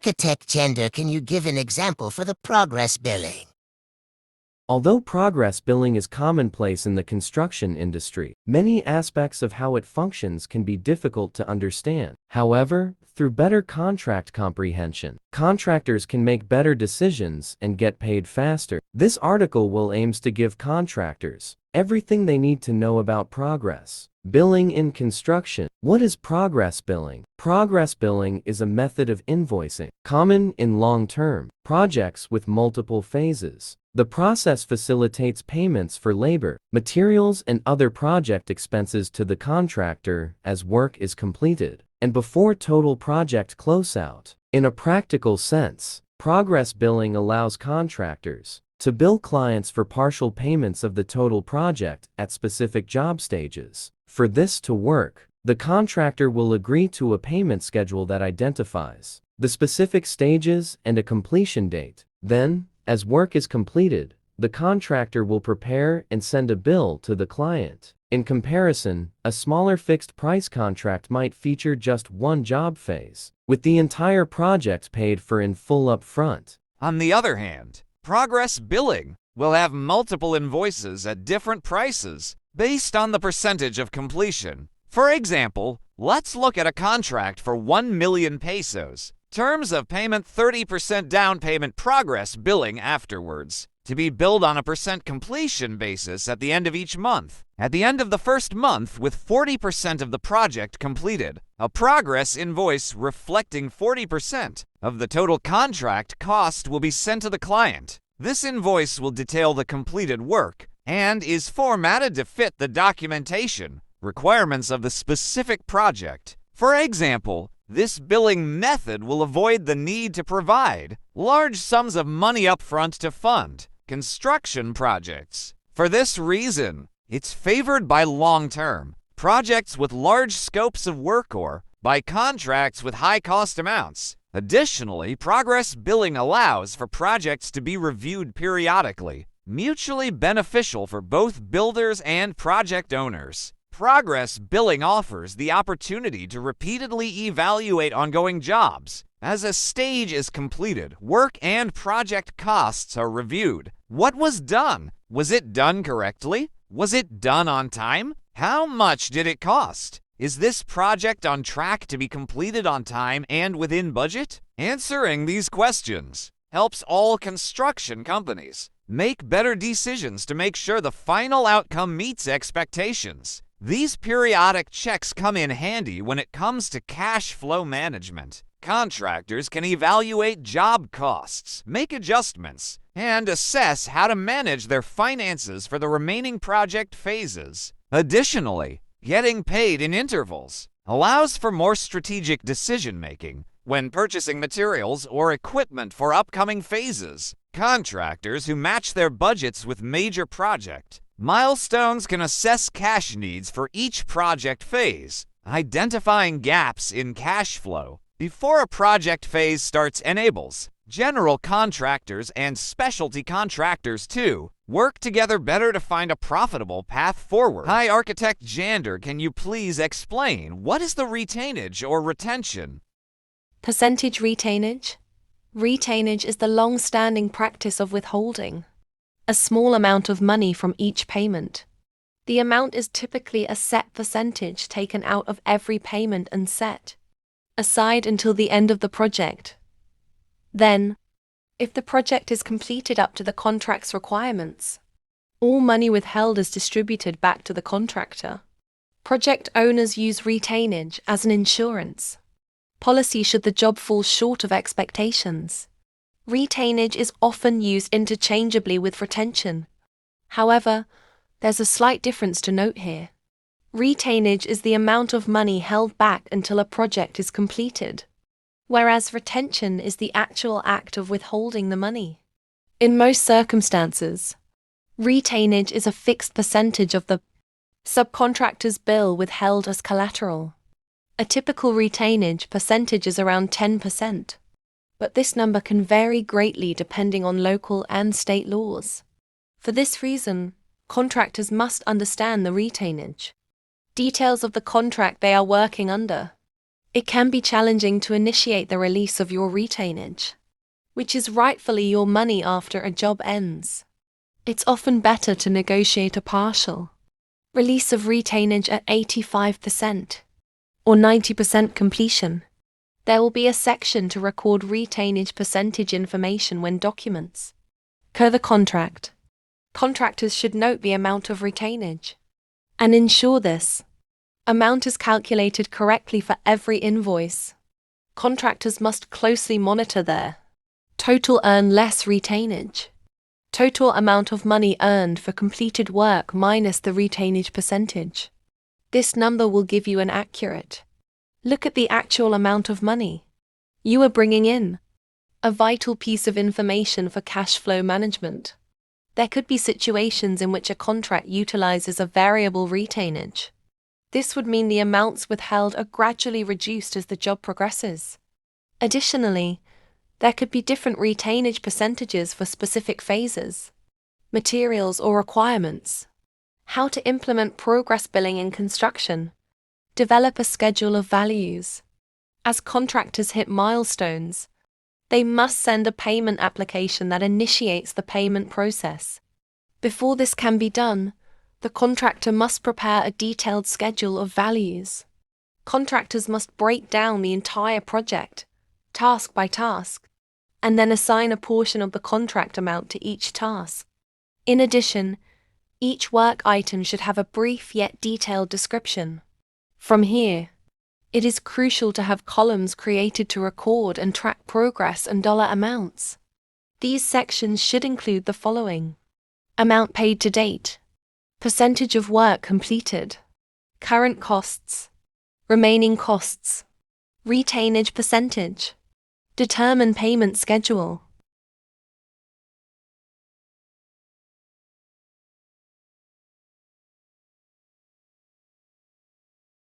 Architect Gender, can you give an example for the progress billing? Although progress billing is commonplace in the construction industry, many aspects of how it functions can be difficult to understand. However, through better contract comprehension, contractors can make better decisions and get paid faster. This article will aims to give contractors everything they need to know about progress billing in construction. What is progress billing? Progress billing is a method of invoicing common in long-term projects with multiple phases. The process facilitates payments for labor, materials, and other project expenses to the contractor as work is completed and before total project closeout. In a practical sense, progress billing allows contractors to bill clients for partial payments of the total project at specific job stages. For this to work, the contractor will agree to a payment schedule that identifies the specific stages and a completion date. Then, as work is completed, the contractor will prepare and send a bill to the client. In comparison, a smaller fixed-price contract might feature just one job phase, with the entire project paid for in full up front. On the other hand, progress billing will have multiple invoices at different prices based on the percentage of completion. For example, let's look at a contract for 1 million pesos. Terms of payment: 30% down payment, progress billing afterwards, to be billed on a percent completion basis at the end of each month. At the end of the first month, with 40% of the project completed, a progress invoice reflecting 40% of the total contract cost will be sent to the client. This invoice will detail the completed work and is formatted to fit the documentation requirements of the specific project. For example, this billing method will avoid the need to provide large sums of money upfront to fund construction projects. For this reason, it's favored by long-term projects with large scopes of work or by contracts with high cost amounts. Additionally, progress billing allows for projects to be reviewed periodically, mutually beneficial for both builders and project owners. Progress billing offers the opportunity to repeatedly evaluate ongoing jobs. As a stage is completed, work and project costs are reviewed. What was done? Was it done correctly? Was it done on time? How much did it cost? Is this project on track to be completed on time and within budget? Answering these questions helps all construction companies make better decisions to make sure the final outcome meets expectations. These periodic checks come in handy when it comes to cash flow management. Contractors can evaluate job costs, make adjustments, and assess how to manage their finances for the remaining project phases. Additionally, getting paid in intervals allows for more strategic decision-making when purchasing materials or equipment for upcoming phases. Contractors who match their budgets with major project milestones can assess cash needs for each project phase. Identifying gaps in cash flow before a project phase starts enables general contractors and specialty contractors to work together better to find a profitable path forward. Hi, Architect Jander, can you please explain what is the retainage or retention? Percentage retainage? Retainage is the long-standing practice of withholding a small amount of money from each payment. The amount is typically a set percentage taken out of every payment and set aside until the end of the project. Then, if the project is completed up to the contract's requirements, all money withheld is distributed back to the contractor. Project owners use retainage as an insurance policy should the job fall short of expectations. Retainage is often used interchangeably with retention. However, there's a slight difference to note here. Retainage is the amount of money held back until a project is completed, whereas retention is the actual act of withholding the money. In most circumstances, retainage is a fixed percentage of the subcontractor's bill withheld as collateral. A typical retainage percentage is around 10%. But this number can vary greatly depending on local and state laws. For this reason, contractors must understand the retainage details of the contract they are working under, It can be challenging to initiate the release of your retainage, which is rightfully your money after a job ends. It's often better to negotiate a partial release of retainage at 85% or 90% completion. There will be a section to record retainage percentage information when documents occur the contract. Contractors should note the amount of retainage and ensure this amount is calculated correctly for every invoice. Contractors must closely monitor their total earn less retainage, total amount of money earned for completed work minus the retainage percentage. This number will give you an accurate look at the actual amount of money you are bringing in, a vital piece of information for cash flow management. There could be situations in which a contract utilizes a variable retainage. This would mean the amounts withheld are gradually reduced as the job progresses. Additionally, there could be different retainage percentages for specific phases, materials, or requirements. How to implement progress billing in construction. Develop a schedule of values. As contractors hit milestones, they must send a payment application that initiates the payment process. Before this can be done, the contractor must prepare a detailed schedule of values. Contractors must break down the entire project, task by task, and then assign a portion of the contract amount to each task. In addition, each work item should have a brief yet detailed description. From here, it is crucial to have columns created to record and track progress and dollar amounts. These sections should include the following: amount paid to date, percentage of work completed, current costs, remaining costs, retainage percentage, determine payment schedule.